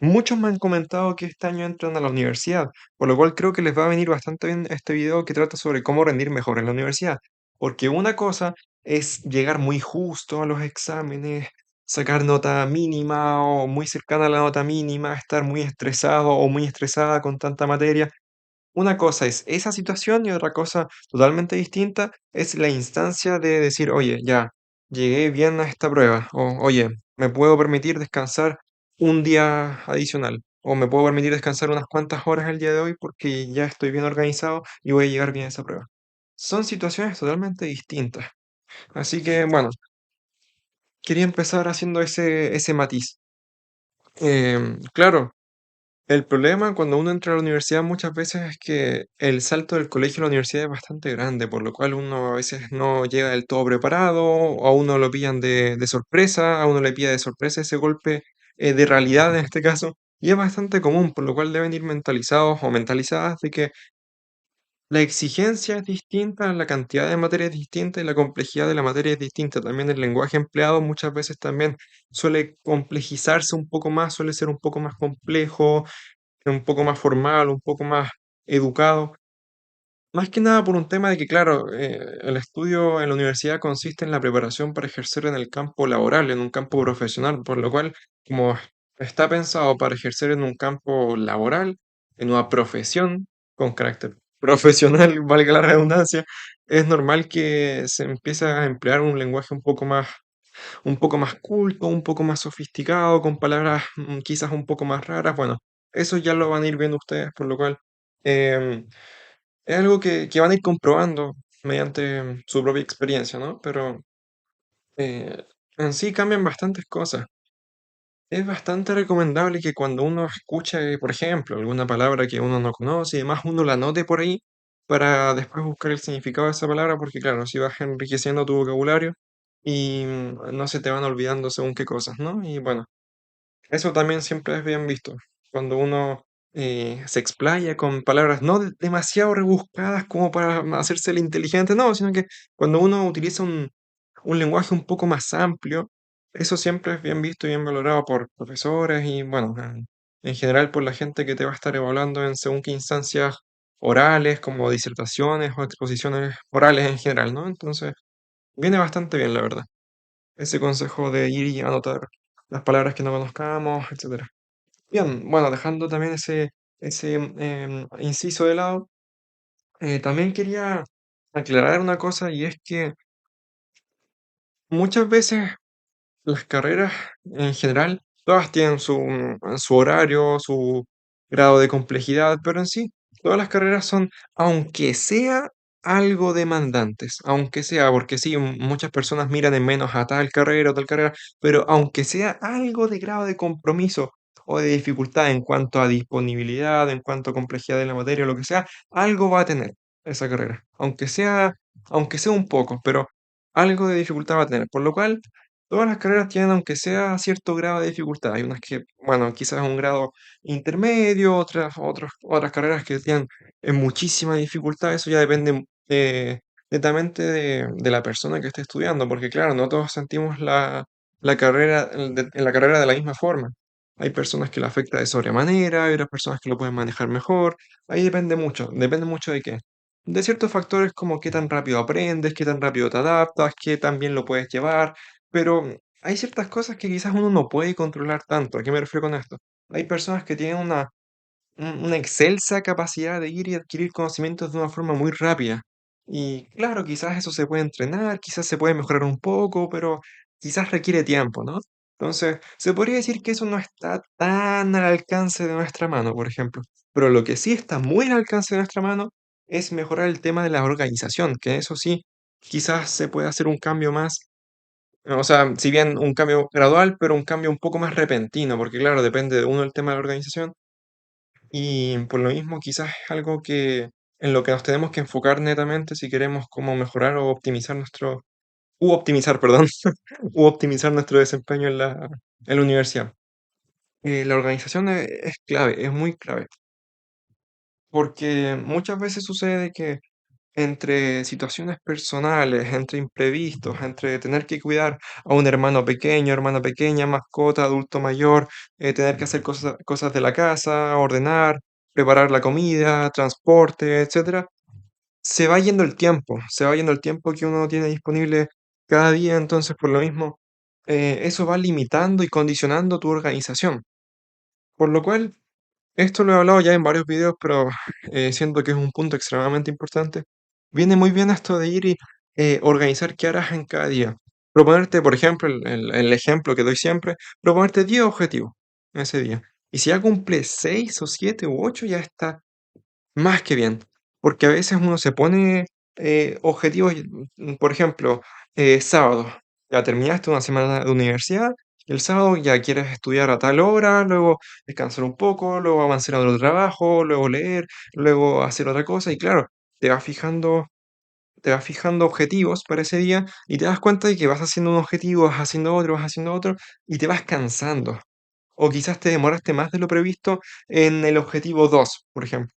Muchos me han comentado que este año entran a la universidad, por lo cual creo que les va a venir bastante bien este video que trata sobre cómo rendir mejor en la universidad. Porque una cosa es llegar muy justo a los exámenes, sacar nota mínima o muy cercana a la nota mínima, estar muy estresado o muy estresada con tanta materia. Una cosa es esa situación y otra cosa totalmente distinta es la instancia de decir, oye, ya, llegué bien a esta prueba, o oye, me puedo permitir descansar un día adicional, o me puedo permitir descansar unas cuantas horas el día de hoy porque ya estoy bien organizado y voy a llegar bien a esa prueba. Son situaciones totalmente distintas. Así que, bueno, quería empezar haciendo ese matiz. Claro. El problema cuando uno entra a la universidad muchas veces es que el salto del colegio a la universidad es bastante grande, por lo cual uno a veces no llega del todo preparado, o a uno lo pillan de sorpresa, a uno le pilla de sorpresa ese golpe de realidad en este caso, y es bastante común, por lo cual deben ir mentalizados o mentalizadas de que la exigencia es distinta, la cantidad de materia es distinta y la complejidad de la materia es distinta. También el lenguaje empleado muchas veces también suele complejizarse un poco más, suele ser un poco más complejo, un poco más formal, un poco más educado. Más que nada por un tema de que, claro, el estudio en la universidad consiste en la preparación para ejercer en el campo laboral, en un campo profesional, por lo cual, como está pensado para ejercer en un campo laboral, en una profesión con carácter profesional, valga la redundancia, es normal que se empiece a emplear un lenguaje un poco más culto, un poco más sofisticado, con palabras quizás un poco más raras. Bueno, eso ya lo van a ir viendo ustedes, por lo cual em, es algo que van a ir comprobando mediante su propia experiencia, ¿no? Pero eh, en sí cambian bastantes cosas. Es bastante recomendable que cuando uno escuche, por ejemplo, alguna palabra que uno no conoce y demás, uno la anote por ahí para después buscar el significado de esa palabra, porque claro, así vas enriqueciendo tu vocabulario y no se te van olvidando según qué cosas, ¿no? Y bueno, eso también siempre es bien visto, cuando uno se explaya con palabras no demasiado rebuscadas como para hacerse el inteligente, no, sino que cuando uno utiliza un lenguaje un poco más amplio, eso siempre es bien visto y bien valorado por profesores y, bueno, en general por la gente que te va a estar evaluando en según qué instancias orales, como disertaciones o exposiciones orales en general, ¿no? Entonces, viene bastante bien, la verdad, ese consejo de ir y anotar las palabras que no conozcamos, etcétera. Bien, bueno, dejando también ese inciso de lado, también quería aclarar una cosa y es que muchas veces las carreras en general, todas tienen su horario, su grado de complejidad, pero en sí, todas las carreras son, aunque sea algo demandantes, aunque sea, porque sí, muchas personas miran en menos a tal carrera o tal carrera, pero aunque sea algo de grado de compromiso o de dificultad en cuanto a disponibilidad, en cuanto a complejidad de la materia o lo que sea, algo va a tener esa carrera, aunque sea un poco, pero algo de dificultad va a tener, por lo cual todas las carreras tienen, aunque sea cierto grado de dificultad. Hay unas que, bueno, quizás un grado intermedio, otras carreras que tienen muchísima dificultad. Eso ya depende netamente de la persona que esté estudiando, porque claro, no todos sentimos la carrera, en la carrera de la misma forma. Hay personas que le afecta de sobremanera, hay otras personas que lo pueden manejar mejor. Ahí depende mucho de qué. De ciertos factores como qué tan rápido aprendes, qué tan rápido te adaptas, qué tan bien lo puedes llevar, pero hay ciertas cosas que quizás uno no puede controlar tanto. ¿A qué me refiero con esto? Hay personas que tienen una excelsa capacidad de ir y adquirir conocimientos de una forma muy rápida. Y claro, quizás eso se puede entrenar, quizás se puede mejorar un poco, pero quizás requiere tiempo, ¿no? Entonces, se podría decir que eso no está tan al alcance de nuestra mano, por ejemplo. Pero lo que sí está muy al alcance de nuestra mano es mejorar el tema de la organización, que eso sí, quizás se puede hacer un cambio más, o sea, si bien un cambio gradual, pero un cambio un poco más repentino, porque claro, depende de uno el tema de la organización y por lo mismo quizás es algo que en lo que nos tenemos que enfocar netamente si queremos como mejorar o optimizar optimizar, perdón, u optimizar nuestro desempeño en la universidad. La organización es clave, es muy clave, porque muchas veces sucede que entre situaciones personales, entre imprevistos, entre tener que cuidar a un hermano pequeño, hermana pequeña, mascota, adulto mayor, tener que hacer cosas de la casa, ordenar, preparar la comida, transporte, etcétera, se va yendo el tiempo, se va yendo el tiempo que uno tiene disponible cada día, entonces por lo mismo, eso va limitando y condicionando tu organización. Por lo cual, esto lo he hablado ya en varios videos, pero siento que es un punto extremadamente importante. Viene muy bien esto de ir y organizar qué harás en cada día. Proponerte, por ejemplo, el ejemplo que doy siempre, proponerte 10 objetivos en ese día. Y si ya cumples 6 o 7 u 8, ya está más que bien, porque a veces uno se pone, objetivos, por ejemplo, sábado, ya terminaste una semana de universidad, y el sábado ya quieres estudiar a tal hora, luego descansar un poco, luego avanzar a otro trabajo, luego leer, luego hacer otra cosa, y claro, te vas fijando te vas fijando objetivos para ese día, y te das cuenta de que vas haciendo un objetivo, vas haciendo otro, y te vas cansando. O quizás te demoraste más de lo previsto en el objetivo 2 por ejemplo.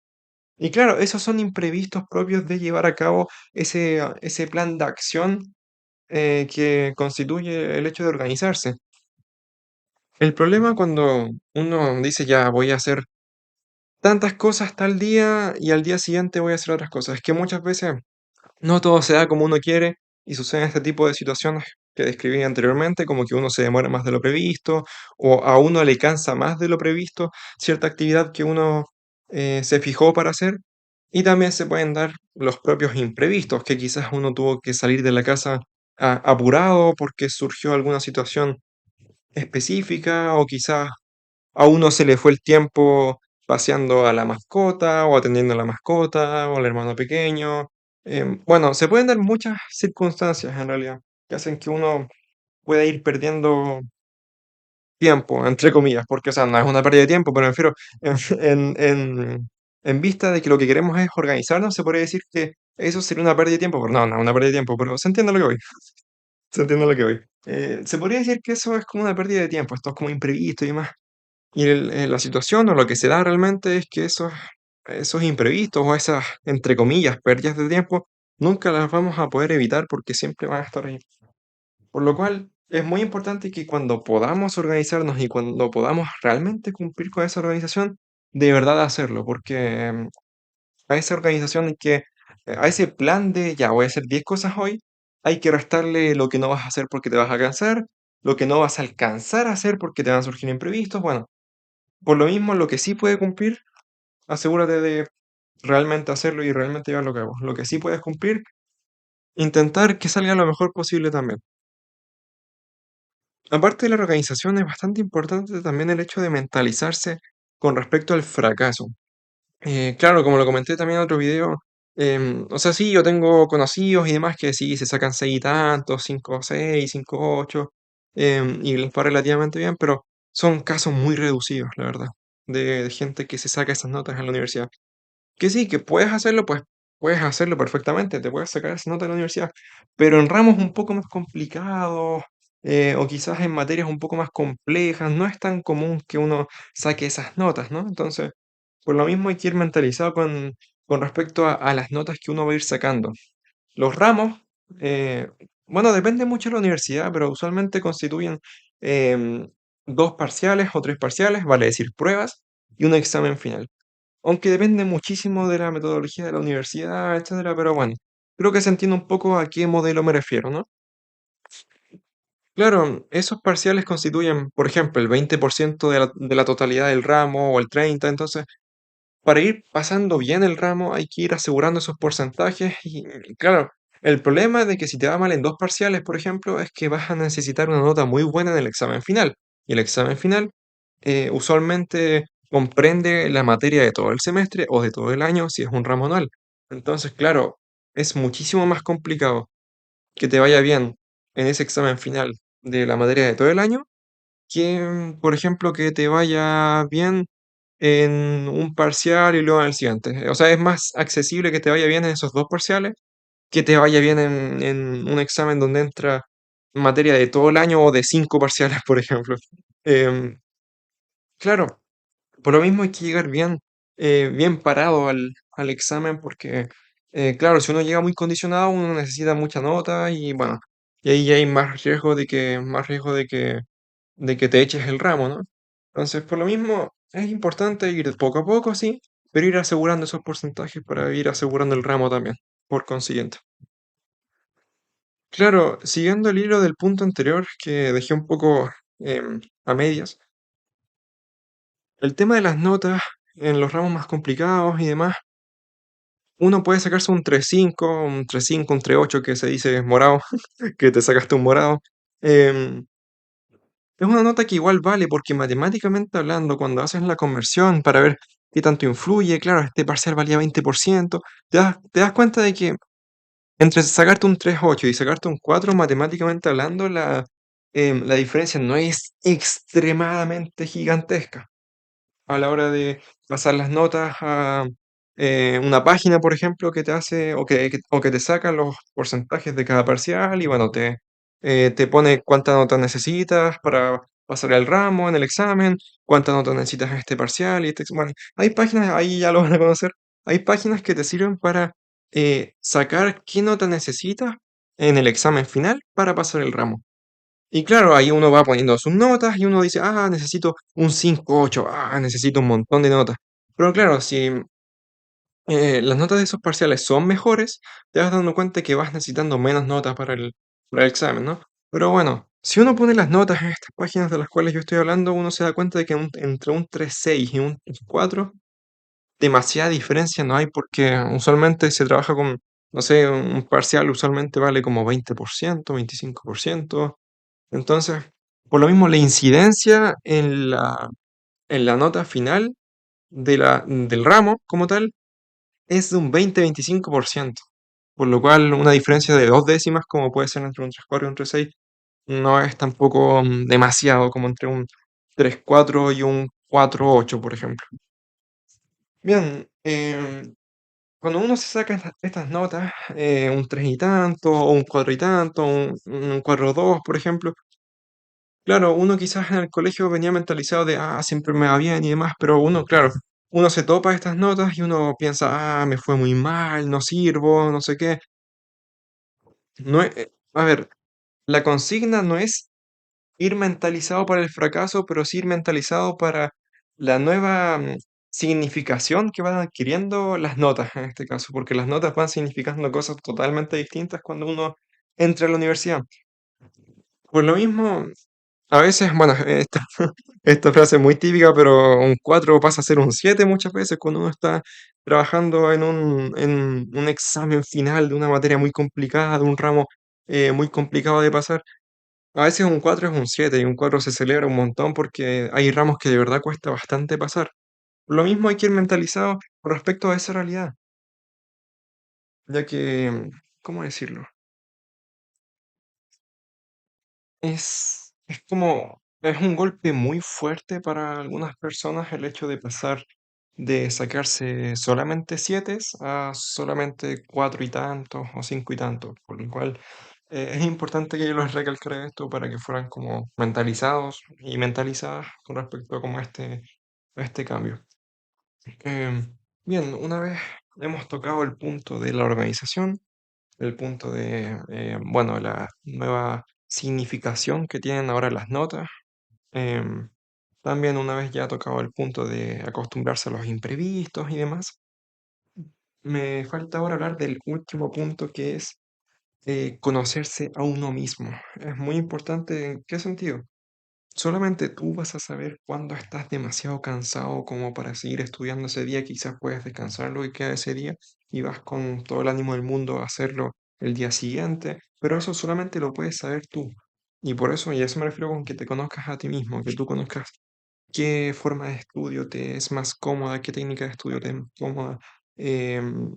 Y claro, esos son imprevistos propios de llevar a cabo ese plan de acción, que constituye el hecho de organizarse. El problema cuando uno dice: "Ya, voy a hacer tantas cosas tal día, y al día siguiente voy a hacer otras cosas", es que muchas veces no todo se da como uno quiere y suceden este tipo de situaciones que describí anteriormente, como que uno se demora más de lo previsto o a uno le cansa más de lo previsto cierta actividad que uno se fijó para hacer. Y también se pueden dar los propios imprevistos, que quizás uno tuvo que salir de la casa apurado porque surgió alguna situación específica o quizás a uno se le fue el tiempo paseando a la mascota, o atendiendo a la mascota, o al hermano pequeño. Bueno, se pueden dar muchas circunstancias en realidad, que hacen que uno pueda ir perdiendo tiempo, entre comillas, porque, o sea, no es una pérdida de tiempo, pero me refiero en en vista de que lo que queremos es organizarnos, se podría decir que eso sería una pérdida de tiempo, pero no, no es una pérdida de tiempo, pero se entiende a lo que voy, se entiende a lo que voy. Se podría decir que eso es como una pérdida de tiempo, esto es como imprevisto y demás. Y la situación o lo que se da realmente es que esos imprevistos o esas, entre comillas, pérdidas de tiempo, nunca las vamos a poder evitar porque siempre van a estar ahí. Por lo cual, es muy importante que cuando podamos organizarnos y cuando podamos realmente cumplir con esa organización, de verdad hacerlo, porque a esa organización hay que, a ese plan de, ya voy a hacer 10 cosas hoy, hay que restarle lo que no vas a hacer porque te vas a cansar, lo que no vas a alcanzar a hacer porque te van a surgir imprevistos, bueno, por lo mismo, lo que sí puede cumplir, asegúrate de realmente hacerlo y realmente llevarlo a cabo. Lo que sí puedes cumplir, intentar que salga lo mejor posible también. Aparte de la organización, es bastante importante también el hecho de mentalizarse con respecto al fracaso. Claro, como lo comenté también en otro video, o sea, sí, yo tengo conocidos y demás que sí, se sacan 6 y tantos, 5,6, 5,8, y les va relativamente bien, pero son casos muy reducidos, la verdad, de gente que se saca esas notas en la universidad. Que sí, que puedes hacerlo, pues puedes hacerlo perfectamente, te puedes sacar esa nota en la universidad, pero en ramos un poco más complicados, o quizás en materias un poco más complejas, no es tan común que uno saque esas notas, ¿no? Entonces, por lo mismo hay que ir mentalizado con respecto a las notas que uno va a ir sacando. Los ramos, eh, bueno, depende mucho de la universidad, pero usualmente constituyen em, 2 parciales o 3 parciales, vale decir pruebas, y un examen final. Aunque depende muchísimo de la metodología de la universidad, etcétera, pero bueno, creo que se entiende un poco a qué modelo me refiero, ¿no? Claro, esos parciales constituyen, por ejemplo, el 20% de la totalidad del ramo o el 30%, entonces, para ir pasando bien el ramo hay que ir asegurando esos porcentajes y claro, el problema de que si te va mal en 2 parciales, por ejemplo, es que vas a necesitar una nota muy buena en el examen final. Y el examen final usualmente comprende la materia de todo el semestre o de todo el año si es un ramo anual. Entonces, claro, es muchísimo más complicado que te vaya bien en ese examen final de la materia de todo el año que, por ejemplo, que te vaya bien en un parcial y luego en el siguiente. O sea, es más accesible que te vaya bien en esos 2 parciales que te vaya bien en un examen donde entra materia de todo el año o de 5 parciales, por ejemplo. Em, claro, por lo mismo hay que llegar bien, bien parado al examen porque Claro, si uno llega muy condicionado, uno necesita mucha nota y bueno, y ahí ya hay más riesgo de que te eches el ramo, ¿no? Entonces, por lo mismo, es importante ir de poco a poco, sí, pero ir asegurando esos porcentajes para ir asegurando el ramo también, por consiguiente. Claro, siguiendo el hilo del punto anterior que dejé un poco a medias, el tema de las notas en los ramos más complicados y demás, uno puede sacarse un 3,5, un 3,8 que se dice morado, que te sacaste un morado. em, Es una nota que igual vale porque matemáticamente hablando, cuando haces la conversión para ver qué tanto influye, claro, este parcial valía 20%, te das cuenta de que entre sacarte un 3,8 y sacarte un 4 matemáticamente hablando, la diferencia no es extremadamente gigantesca a la hora de pasar las notas a una página, por ejemplo, que te hace o que te saca los porcentajes de cada parcial y bueno, te pone cuántas notas necesitas para pasar el ramo en el examen, cuántas notas necesitas en este parcial y bueno, hay páginas, ahí ya lo van a conocer, hay páginas que te sirven para sacar qué nota necesitas en el examen final para pasar el ramo. Y claro, ahí uno va poniendo sus notas y uno dice, necesito un 5,8, necesito un montón de notas. Pero claro, si las notas de esos parciales son mejores, te vas dando cuenta que vas necesitando menos notas para el examen, ¿no? Pero bueno, si uno pone las notas en estas páginas de las cuales yo estoy hablando, uno se da cuenta de que entre un 3,6 y un 3,4, demasiada diferencia no hay porque usualmente se trabaja con, no sé, un parcial usualmente vale como 20%, 25%. Entonces, por lo mismo, la incidencia en la nota final del ramo como tal es de un 20-25%, por lo cual una diferencia de dos décimas, como puede ser entre un 3,4 y un 3,6, no es tampoco demasiado como entre un 3,4 y un 4,8, por ejemplo. Bien, cuando uno se saca estas notas, un 3 y tanto, o un 4 y tanto, un 4,2, por ejemplo. Claro, uno quizás en el colegio venía mentalizado de, siempre me va bien y demás, pero uno, claro, uno se topa estas notas y uno piensa, me fue muy mal, no sirvo, no sé qué. No a ver, la consigna no es ir mentalizado para el fracaso, pero sí ir mentalizado para la nueva significación que van adquiriendo las notas en este caso, porque las notas van significando cosas totalmente distintas cuando uno entra a la universidad. Por lo mismo, a veces, bueno, esta frase es muy típica, pero un 4 pasa a ser un 7 muchas veces cuando uno está trabajando en un examen final de una materia muy complicada, de un ramo muy complicado de pasar. A veces un 4 es un 7 y un 4 se celebra un montón porque hay ramos que de verdad cuesta bastante pasar. Lo mismo hay que ir mentalizado con respecto a esa realidad, ya que, ¿cómo decirlo? Es un golpe muy fuerte para algunas personas el hecho de pasar de sacarse solamente 7 a solamente 4 y tantos o 5 y tantos, por lo cual es importante que yo les recalcara esto para que fueran como mentalizados y mentalizadas con respecto a como a este cambio. Bien, una vez hemos tocado el punto de la organización, el punto de, bueno, la nueva significación que tienen ahora las notas. em, También una vez ya tocado el punto de acostumbrarse a los imprevistos y demás, me falta ahora hablar del último punto que es conocerse a uno mismo. Es muy importante, ¿en qué sentido? Solamente tú vas a saber cuándo estás demasiado cansado como para seguir estudiando ese día, quizás puedes descansar lo que queda de ese día y vas con todo el ánimo del mundo a hacerlo el día siguiente, pero eso solamente lo puedes saber tú. Y a eso me refiero con que te conozcas a ti mismo, que tú conozcas qué forma de estudio te es más cómoda, qué técnica de estudio te es más cómoda, em,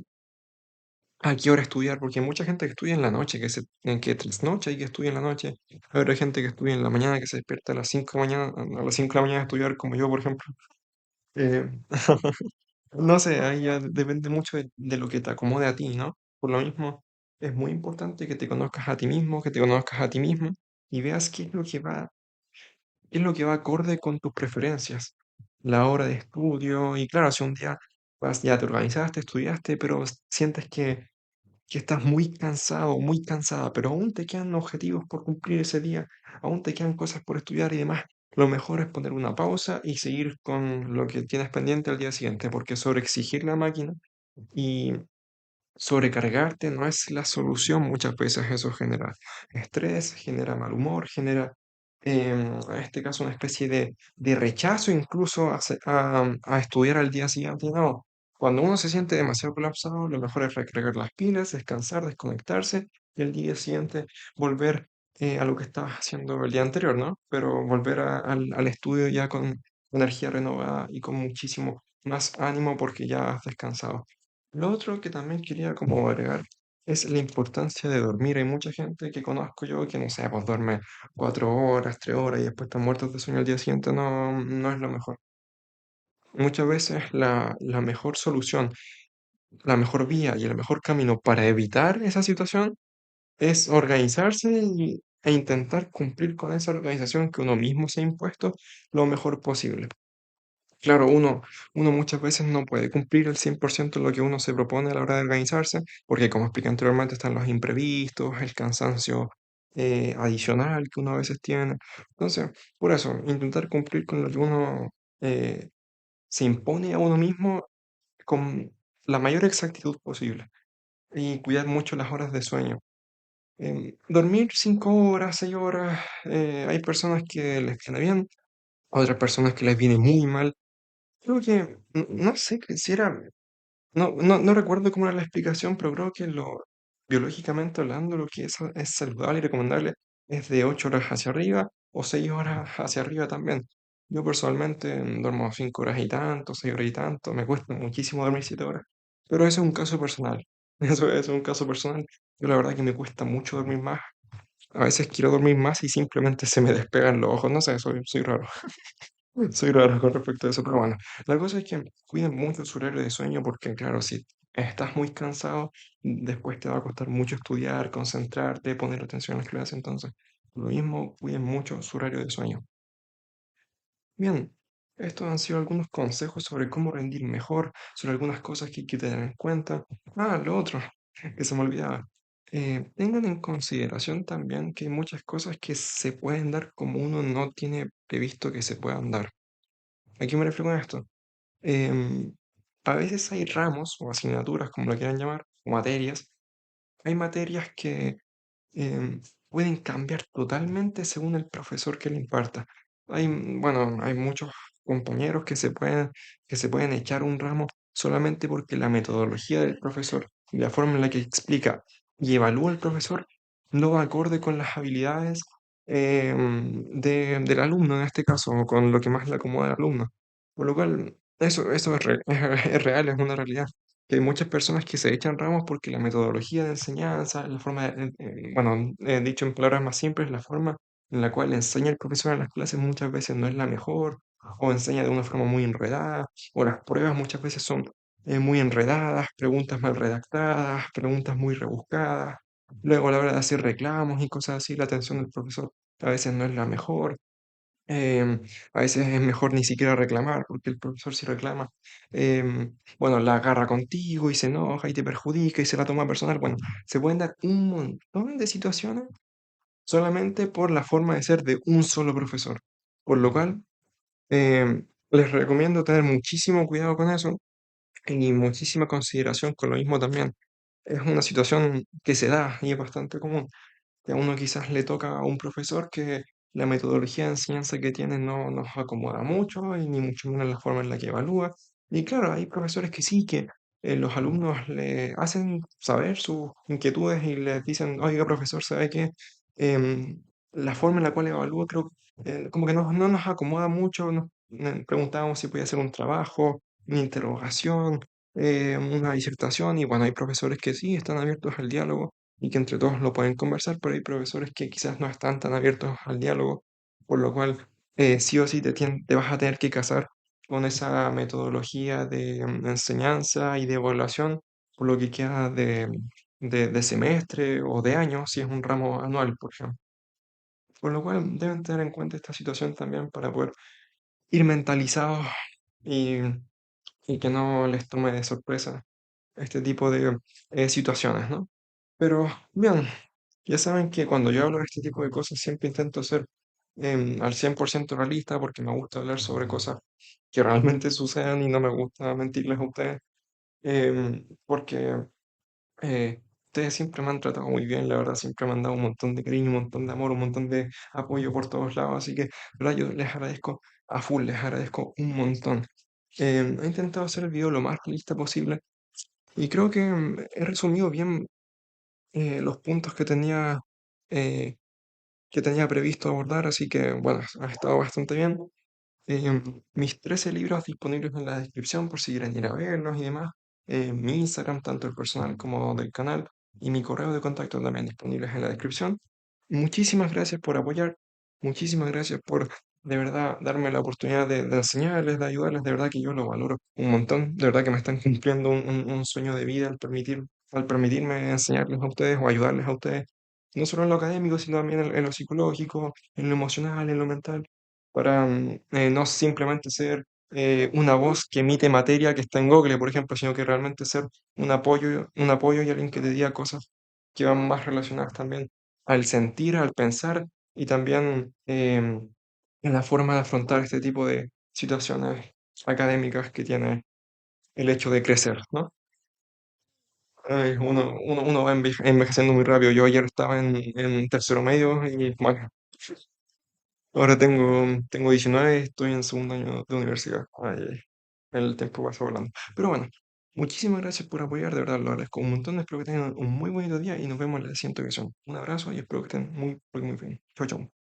a qué hora estudiar, porque hay mucha gente que estudia en la noche, que trasnocha y que estudia en la noche. Hay otra gente que estudia en la mañana, que se despierta a las 5 de la mañana, a las 5 de la mañana a estudiar, como yo, por ejemplo. Eh, no sé, ahí ya depende mucho de lo que te acomode a ti, ¿no? Por lo mismo, es muy importante que te conozcas a ti mismo, que te conozcas a ti mismo y veas qué es lo que va acorde con tus preferencias, la hora de estudio, y claro, si un día Ya te organizaste, estudiaste, pero sientes que estás muy cansado, muy cansada, pero aún te quedan objetivos por cumplir ese día, aún te quedan cosas por estudiar y demás. Lo mejor es poner una pausa y seguir con lo que tienes pendiente al día siguiente, porque sobreexigir la máquina y sobrecargarte no es la solución, muchas veces eso genera estrés, genera mal humor, genera, en este caso, una especie de rechazo incluso a estudiar al día siguiente. No, cuando uno se siente demasiado colapsado, lo mejor es recargar las pilas, descansar, desconectarse y el día siguiente volver a lo que estabas haciendo el día anterior, ¿no? Pero volver al estudio ya con energía renovada y con muchísimo más ánimo porque ya has descansado. Lo otro que también quería como agregar es la importancia de dormir. Hay mucha gente que conozco yo que, no sé, pues duerme 4 horas, 3 horas y después están muertos de sueño al día siguiente. No, no es lo mejor. Muchas veces la mejor solución, la mejor vía y el mejor camino para evitar esa situación es organizarse e intentar cumplir con esa organización que uno mismo se ha impuesto lo mejor posible. Claro, uno muchas veces no puede cumplir al 100% lo que uno se propone a la hora de organizarse, porque como expliqué anteriormente, están los imprevistos, el cansancio adicional que uno a veces tiene. Entonces, por eso, intentar cumplir con lo que uno eh, se impone a uno mismo con la mayor exactitud posible y cuidar mucho las horas de sueño. Dormir 5 horas, 6 horas, hay personas que les viene bien, otras personas que les viene muy mal. Creo que, no sé que si era, no recuerdo cómo era la explicación, pero creo que biológicamente hablando, lo que es saludable y recomendable es de 8 horas hacia arriba o 6 horas hacia arriba también. Yo personalmente duermo 5 horas y tanto, 6 horas y tanto, me cuesta muchísimo dormir 7 horas, pero eso es un caso personal. Eso es un caso personal. Yo la verdad que me cuesta mucho dormir más. A veces quiero dormir más y simplemente se me despegan los ojos, no sé, soy raro. Soy raro con respecto a eso, pero bueno, la cosa es que cuiden mucho su horario de sueño porque, claro, si estás muy cansado, después te va a costar mucho estudiar, concentrarte, poner atención en las clases, entonces, lo mismo, cuiden mucho su horario de sueño. Bien, estos han sido algunos consejos sobre cómo rendir mejor, sobre algunas cosas que hay que tener en cuenta. Ah, lo otro, que se me olvidaba. Tengan en consideración también que hay muchas cosas que se pueden dar como uno no tiene previsto que se puedan dar. ¿A qué me refiero con esto? Em, a veces hay ramos o asignaturas, como lo quieran llamar, o materias. Hay materias que pueden cambiar totalmente según el profesor que le imparta. Bueno, hay muchos compañeros que se pueden echar un ramo solamente porque la metodología del profesor y la forma en la que explica y evalúa el profesor no va acorde con las habilidades del alumno, en este caso, o con lo que más le acomoda al alumno. Por lo cual, eso es real, es una realidad que hay muchas personas que se echan ramos porque la metodología de enseñanza, la forma bueno, dicho en palabras más simples, la forma en la cual enseña el profesor en las clases muchas veces no es la mejor, o enseña de una forma muy enredada, o las pruebas muchas veces son muy enredadas, preguntas mal redactadas, preguntas muy rebuscadas. Luego a la hora de hacer reclamos y cosas así, la atención del profesor a veces no es la mejor. Em, a veces es mejor ni siquiera reclamar, porque el profesor si reclama, bueno, la agarra contigo y se enoja y te perjudica y se la toma personal. Bueno, se pueden dar un montón de situaciones solamente por la forma de ser de un solo profesor. Por lo cual, les recomiendo tener muchísimo cuidado con eso y muchísima consideración con lo mismo también. Es una situación que se da y es bastante común que a uno quizás le toca a un profesor que la metodología de enseñanza que tiene no nos acomoda mucho y ni mucho menos la forma en la que evalúa. Y claro, hay profesores que sí, que los alumnos le hacen saber sus inquietudes y les dicen, oiga, profesor, ¿sabe qué? La forma en la cual evalúa creo como que no nos acomoda mucho. Nos preguntábamos si podía hacer un trabajo, una interrogación, una disertación, y bueno, hay profesores que sí están abiertos al diálogo y que entre todos lo pueden conversar, pero hay profesores que quizás no están tan abiertos al diálogo, por lo cual sí o sí te vas a tener que casar con esa metodología de enseñanza y de evaluación por lo que queda de semestre o de año, si es un ramo anual, por ejemplo. Por lo cual deben tener en cuenta esta situación también para poder ir mentalizados y y que no les tome de sorpresa este tipo de situaciones, ¿no? Pero bien, ya saben que cuando yo hablo de este tipo de cosas siempre intento ser al 100% realista porque me gusta hablar sobre cosas que realmente sucedan y no me gusta mentirles a ustedes, porque ustedes siempre me han tratado muy bien, la verdad, siempre me han dado un montón de cariño, un montón de amor, un montón de apoyo por todos lados, así que, la verdad, yo les agradezco a full, les agradezco un montón. He intentado hacer el video lo más realista posible y creo que he resumido bien los puntos eh, que tenía previsto abordar, así que, bueno, ha estado bastante bien. Mis 13 libros disponibles en la descripción por si quieren ir a verlos y demás. Mi Instagram, tanto el personal como del canal, y mi correo de contacto también disponibles en la descripción. Muchísimas gracias por apoyar, muchísimas gracias por de verdad darme la oportunidad de enseñarles, de ayudarles, de verdad que yo lo valoro un montón, de verdad que me están cumpliendo un sueño de vida al permitirme enseñarles a ustedes o ayudarles a ustedes, no solo en lo académico, sino también en lo psicológico, en lo emocional, en lo mental para no simplemente ser una voz que emite materia que está en Google, por ejemplo, sino que realmente ser un apoyo y alguien que te diga cosas que van más relacionadas también al sentir, al pensar y también en la forma de afrontar este tipo de situaciones académicas que tiene el hecho de crecer, ¿no? Uno va envejeciendo muy rápido. Yo ayer estaba en tercero medio y bueno, ahora tengo 19 y estoy en segundo año de universidad. Ay, ay, el tiempo pasa volando. Pero bueno, muchísimas gracias por apoyar, de verdad lo agradezco un montón. Espero que tengan un muy bonito día y nos vemos en la siguiente ocasión. Un abrazo y espero que estén muy, muy, muy bien. Chau, chau.